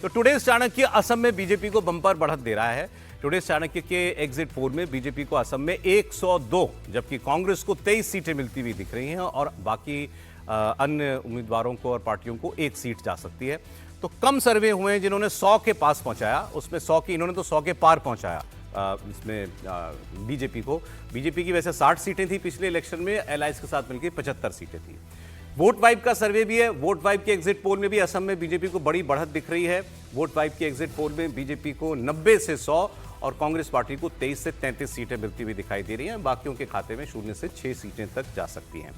तो टुडेज चाणक्य असम में बीजेपी को बम्पर बढ़त दे रहा है। टुडेज चाणक्य के एग्जिट पोल में बीजेपी को असम में 102 जबकि कांग्रेस को 23 सीटें मिलती हुई दिख रही हैं और बाकी अन्य उम्मीदवारों को और पार्टियों को 1 सीट जा सकती है। तो कम सर्वे हुए हैं जिन्होंने 100 के पास पहुंचाया, उसमें 100 की इन्होंने तो 100 के पार पहुंचाया इसमें बीजेपी की वैसे 60 सीटें थी पिछले इलेक्शन में, एलायंस के साथ मिलकर 75 सीटें थी। वोट वाइब का सर्वे भी है। वोट वाइब के एग्जिट पोल में भी असम में बीजेपी को बड़ी बढ़त दिख रही है। वोट वाइब के एग्जिट पोल में बीजेपी को 90 से 100 और कांग्रेस पार्टी को 23 से 33 सीटें मिलती हुई दिखाई दे रही हैं। बाकियों के खाते में 0 से 6 सीटें तक जा सकती हैं।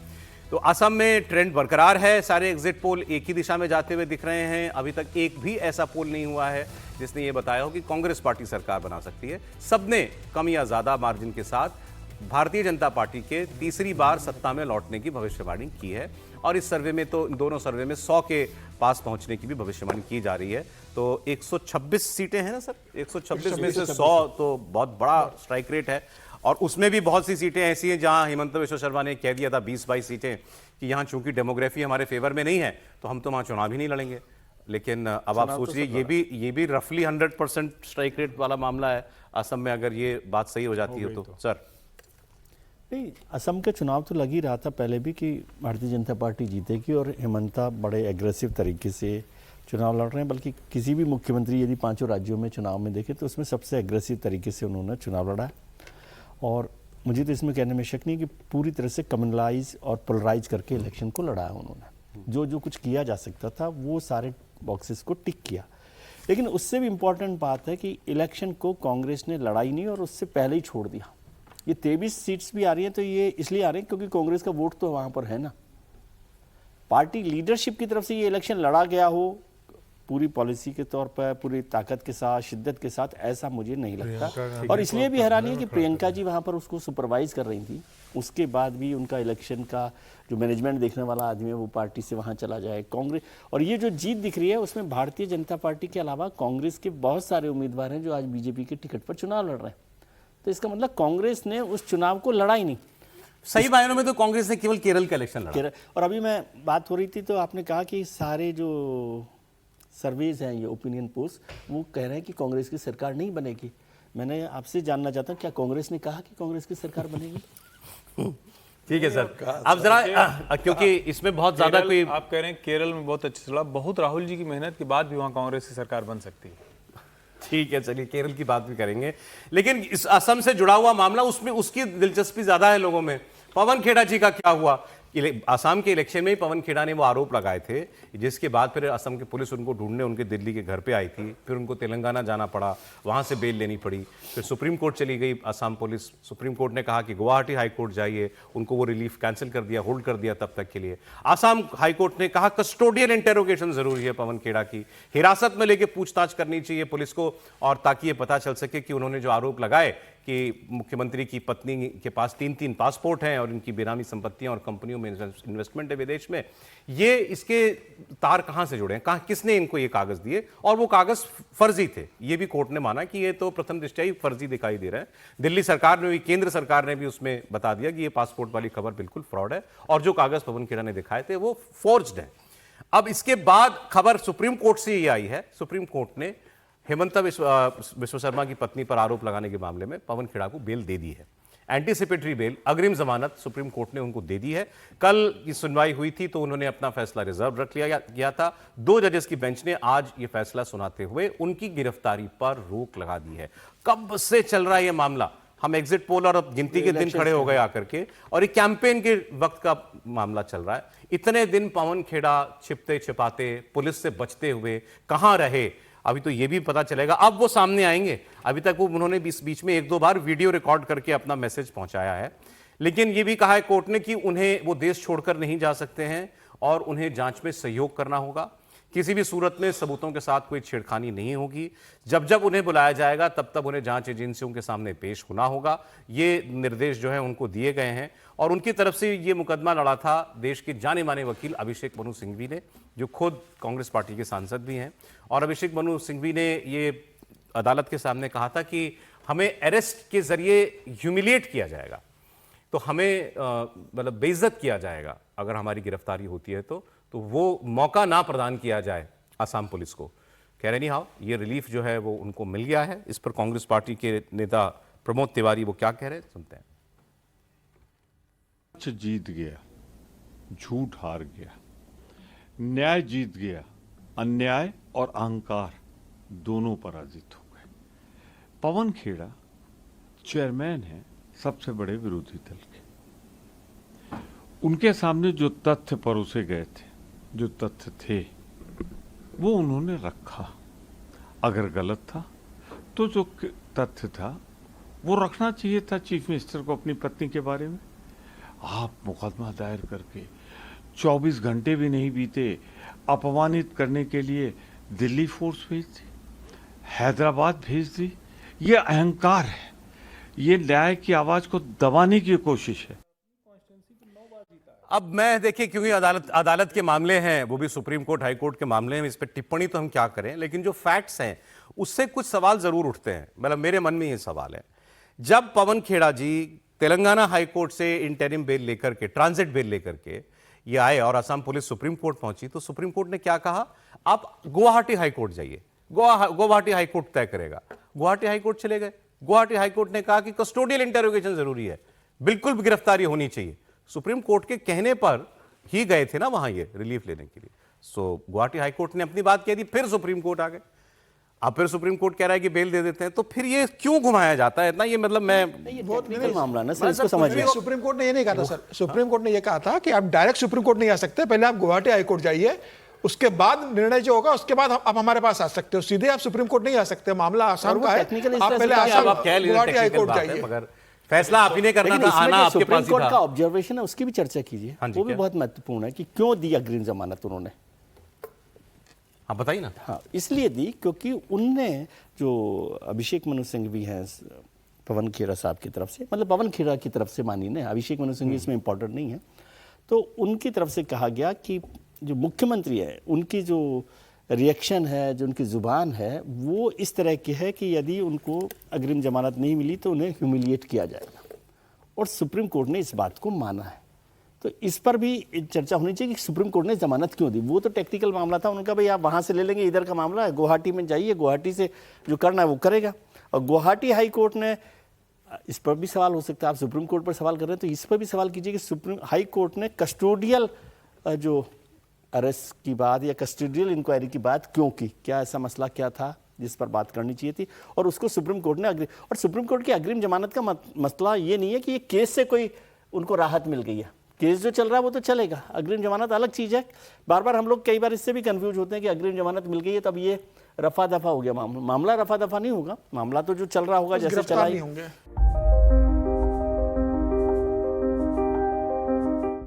तो असम में ट्रेंड बरकरार है। सारे एग्जिट पोल एक ही दिशा में जाते हुए दिख रहे हैं। अभी तक एक भी ऐसा पोल नहीं हुआ है जिसने ये बताया हो कि कांग्रेस पार्टी सरकार बना सकती है। सबने कम या ज्यादा मार्जिन के साथ भारतीय जनता पार्टी के तीसरी बार सत्ता में लौटने की भविष्यवाणी की है और इस सर्वे में तो दोनों सर्वे में 100 के पास पहुंचने की भी भविष्यवाणी की जा रही है। तो 126 सीटें हैं ना सर, 126 में से 100 तो बहुत बड़ा स्ट्राइक रेट है। और उसमें भी बहुत सी सीटें ऐसी हैं जहां हिमंत बिश्व शर्मा ने कह दिया था 20-22 सीटें कि यहां चूंकि डेमोग्राफी हमारे फेवर में नहीं है तो हम तो वहां चुनाव ही नहीं लड़ेंगे। लेकिन अब आप सोचिए ये भी रफली 100% स्ट्राइक रेट वाला मामला है असम में, अगर ये बात सही हो जाती है तो सर। नहीं, असम के चुनाव तो लग ही रहा था पहले भी कि भारतीय जनता पार्टी जीतेगी और हिमंता बड़े एग्रेसिव तरीके से चुनाव लड़ रहे हैं। बल्कि किसी भी मुख्यमंत्री यदि 5 राज्यों में चुनाव में देखें तो उसमें सबसे एग्रेसिव तरीके से उन्होंने चुनाव लड़ा है। और मुझे तो इसमें कहने में शक नहीं कि पूरी तरह से कम्युनलाइज और पोलराइज करके इलेक्शन को लड़ा है उन्होंने। जो जो कुछ किया जा सकता था वो सारे बॉक्सेस को टिक किया। लेकिन उससे भी इम्पॉर्टेंट बात है कि इलेक्शन को कांग्रेस ने लड़ाई नहीं और उससे पहले ही छोड़ दिया। ये 23 सीट्स भी आ रही हैं तो ये इसलिए आ रही हैं क्योंकि कांग्रेस का वोट तो वहाँ पर है ना। पार्टी लीडरशिप की तरफ से ये इलेक्शन लड़ा गया हो पूरी पॉलिसी के तौर पर, पूरी ताकत के साथ, शिद्दत के साथ, ऐसा मुझे नहीं लगता। और इसलिए भी हैरानी है कि प्रियंका जी वहाँ पर उसको सुपरवाइज कर रही थी, उसके बाद भी उनका इलेक्शन का जो मैनेजमेंट देखने वाला आदमी है वो पार्टी से वहाँ चला जाए। कांग्रेस और ये जो जीत दिख रही है उसमें भारतीय जनता पार्टी के अलावा कांग्रेस के बहुत सारे उम्मीदवार हैं जो आज बीजेपी के टिकट पर चुनाव लड़ रहे हैं। तो इसका मतलब कांग्रेस ने उस चुनाव को लड़ा ही नहीं। सही मायनों में तो कांग्रेस ने केवल केरल का इलेक्शन लड़ा। और अभी मैं बात हो रही थी तो आपने कहा कि सारे जो सर्वेज हैं, ये ओपिनियन पोस्ट, वो कह रहे हैं कि कांग्रेस की सरकार नहीं बनेगी। मैंने आपसे जानना चाहता हूं क्या कांग्रेस ने कहा कि कांग्रेस की सरकार बनेगी? ठीक है सर, अब जरा क्योंकि इसमें बहुत ज्यादा कोई आप कह रहे हैं केरल में बहुत अच्छा चला, बहुत राहुल जी की मेहनत के बाद भी वहां कांग्रेस की सरकार बन सकती है। ठीक है, चलिए केरल की बात भी करेंगे, लेकिन इस असम से जुड़ा हुआ मामला उसमें उसकी दिलचस्पी ज्यादा है लोगों में। पवन खेड़ा जी का क्या हुआ? असम के इलेक्शन में ही पवन खेड़ा ने वो आरोप लगाए थे, जिसके बाद फिर असम की पुलिस उनको ढूंढने उनके दिल्ली के घर पे आई थी, फिर उनको तेलंगाना जाना पड़ा, वहां से बेल लेनी पड़ी, फिर सुप्रीम कोर्ट चली गई असम पुलिस। सुप्रीम कोर्ट ने कहा कि गुवाहाटी हाई कोर्ट जाइए, उनको वो रिलीफ कैंसिल कर दिया, होल्ड कर दिया तब तक के लिए। असम हाई कोर्ट ने कहा कस्टोडियल इंटेरोगेशन जरूरी है पवन खेड़ा की, हिरासत में लेके पूछताछ करनी चाहिए पुलिस को, और ताकि ये पता चल सके कि उन्होंने जो आरोप लगाए कि मुख्यमंत्री की पत्नी के पास 3-3 पासपोर्ट हैं और इनकी बेनामी संपत्तियां और कंपनियों में इन्वेस्टमेंट है विदेश में, ये इसके तार कहां से जुड़े हैं, कहां किसने इनको ये कागज दिए, और वो कागज फर्जी थे। ये भी कोर्ट ने माना कि ये तो प्रथम दृष्टया ही फर्जी दिखाई दे रहा है। दिल्ली सरकार ने भी, केंद्र सरकार ने भी उसमें बता दिया कि ये पासपोर्ट वाली खबर बिल्कुल फ्रॉड है और जो कागज पवन खेड़ा ने दिखाए थे वो फोर्ज्ड है। अब इसके बाद खबर सुप्रीम कोर्ट से ये आई है, सुप्रीम कोर्ट ने हिमंता बिश्व शर्मा की पत्नी पर आरोप लगाने के मामले में पवन खेड़ा को बेल दे दी है। एंटीसिपेटरी बेल, अग्रिम जमानत सुप्रीम कोर्ट ने उनको दे दी है। कल की सुनवाई हुई थी तो उन्होंने अपना फैसला रिजर्व रख लिया गया था। 2 जजेस की बेंच ने आज ये फैसला सुनाते हुए उनकी गिरफ्तारी पर रोक लगा दी है। कब से चल रहा है ये मामला? हम एग्जिट पोल और अब गिनती के दिन खड़े हो गए आकर के, और ये कैंपेन के वक्त का मामला चल रहा है। इतने दिन पवन खेड़ा छिपते छिपाते, पुलिस से बचते हुए कहां रहे, अभी तो ये भी पता चलेगा। अब वो सामने आएंगे। अभी तक वो उन्होंने बीच में 1-2 बार वीडियो रिकॉर्ड करके अपना मैसेज पहुंचाया है, लेकिन ये भी कहा है कोर्ट ने कि उन्हें वो देश छोड़कर नहीं जा सकते हैं और उन्हें जांच में सहयोग करना होगा। किसी भी सूरत में सबूतों के साथ कोई छेड़खानी नहीं होगी। जब जब उन्हें बुलाया जाएगा तब तब उन्हें जांच एजेंसियों के सामने पेश होना होगा। ये निर्देश जो है उनको दिए गए हैं और उनकी तरफ से ये मुकदमा लड़ा था देश के जाने माने वकील अभिषेक मनु सिंघवी ने, जो खुद कांग्रेस पार्टी के सांसद भी हैं। और अभिषेक मनु सिंघवी ने ये अदालत के सामने कहा था कि हमें अरेस्ट के जरिए ह्यूमिलिएट किया जाएगा, तो हमें मतलब बेइज्जत किया जाएगा अगर हमारी गिरफ्तारी होती है तो वो मौका ना प्रदान किया जाए असम पुलिस को। कह रहे हाउ ये रिलीफ जो है वो उनको मिल गया है। इस पर कांग्रेस पार्टी के नेता प्रमोद तिवारी वो क्या कह रहे हैं, सुनते हैं। सच जीत गया, झूठ हार गया, न्याय जीत गया, अन्याय और अहंकार दोनों पराजित हो गए। पवन खेड़ा चेयरमैन हैं सबसे बड़े विरोधी दल के। उनके सामने जो तथ्य परोसे गए थे, जो तथ्य थे, वो उन्होंने रखा। अगर गलत था तो जो तथ्य था वो रखना चाहिए था चीफ मिनिस्टर को अपनी पत्नी के बारे में। आप मुकदमा दायर करके 24 घंटे भी नहीं बीते, अपमानित करने के लिए दिल्ली फोर्स भेज दी, हैदराबाद भेज दी। ये अहंकार है, ये न्याय की आवाज को दबाने की कोशिश है। अब मैं देखिए, क्योंकि अदालत के मामले हैं, वो भी सुप्रीम कोर्ट हाई कोर्ट के मामले हैं, इस पर टिप्पणी तो हम क्या करें, लेकिन जो फैक्ट्स हैं उससे कुछ सवाल जरूर उठते हैं। मतलब मेरे मन में ये सवाल है, जब पवन खेड़ा जी तेलंगाना हाई कोर्ट से इंटरिम बेल लेकर के, ट्रांजिट बेल लेकर के ये आए और असम पुलिस सुप्रीम कोर्ट पहुंची, तो सुप्रीम कोर्ट ने क्या कहा, आप गुवाहाटी हाई कोर्ट जाइए, गुवाहाटी हाई कोर्ट तय करेगा। गुवाहाटी हाई कोर्ट चले गए। गुवाहाटी हाई कोर्ट ने कहा कि कस्टोडियल इंटरोगेशन जरूरी है, बिल्कुल गिरफ्तारी होनी चाहिए। सुप्रीम कोर्ट के कहने पर ही गए थे ना वहां ये रिलीफ लेने के लिए। सो गुवाहाटी हाई कोर्ट ने अपनी बात कह दी, फिर सुप्रीम कोर्ट आ गए। अब फिर सुप्रीम कोर्ट कह रहा है कि बेल दे देते हैं, तो फिर ये क्यों घुमाया जाता है इतना? ये मतलब मैं बहुत मामला ना सर, इसको समझिए। सुप्रीम कोर्ट ने ये नहीं कहा था सर, सुप्रीम कोर्ट ने ये कहा था कि आप डायरेक्ट सुप्रीम कोर्ट नहीं आ सकते, पहले आप गुवाहाटी हाई कोर्ट जाइए, उसके बाद निर्णय जो होगा उसके बाद आप हमारे पास आ सकते हो, सीधे आप सुप्रीम कोर्ट नहीं आ सकते। मामला आसाम का है, आप पहले गुवाहाटी हाई कोर्ट जाइए। मगर फैसला आप ही ने करना था, आना आपके सुप्रीम पास ही कोर्ट था। का ऑब्जर्वेशन है, उसकी भी चर्चा कीजिए। हाँ जी, वो भी क्या? बहुत महत्वपूर्ण है कि क्यों दी अग्रिम जमानत उन्होंने। हाँ बताइए ना। हाँ, इसलिए दी क्योंकि उनने जो अभिषेक मनु सिंघवी हैं पवन खेड़ा साहब की तरफ से, मतलब पवन खेड़ा की तरफ से मानी ने, अभिषेक मनु सिंघवी इसमें इंपॉर्टेंट नहीं है, तो उनकी तरफ से कहा गया कि जो मुख्यमंत्री है उनकी जो रिएक्शन है, जो उनकी जुबान है, वो इस तरह की है कि यदि उनको अग्रिम जमानत नहीं मिली तो उन्हें ह्यूमिलिएट किया जाएगा। और सुप्रीम कोर्ट ने इस बात को माना है। तो इस पर भी चर्चा होनी चाहिए कि सुप्रीम कोर्ट ने जमानत क्यों दी। वो तो टेक्निकल मामला था, उनका भाई आप वहाँ से ले लेंगे, इधर का मामला है, गुवाहाटी में जाइए, गुवाहाटी से जो करना है वो करेगा। और गुवाहाटी हाई कोर्ट ने, इस पर भी सवाल हो सकता है, आप सुप्रीम कोर्ट पर सवाल कर रहे हैं तो इस पर भी सवाल कीजिए कि सुप्रीम हाई कोर्ट ने कस्टोडियल जो अरेस्ट की बात या कस्टोडियल इंक्वायरी की बात क्यों की, क्या ऐसा मसला क्या था जिस पर बात करनी चाहिए थी, और उसको सुप्रीम कोर्ट ने अग्रिम। और सुप्रीम कोर्ट की अग्रिम जमानत का मसला ये नहीं है कि ये केस से कोई उनको राहत मिल गई है, केस जो चल रहा है वो तो चलेगा, अग्रिम जमानत अलग चीज़ है। बार बार हम लोग कई बार इससे भी कंफ्यूज होते हैं कि अग्रिम जमानत मिल गई है तब ये रफा दफा हो गया। मामला रफा दफा नहीं होगा, मामला तो जो चल रहा होगा जैसे चला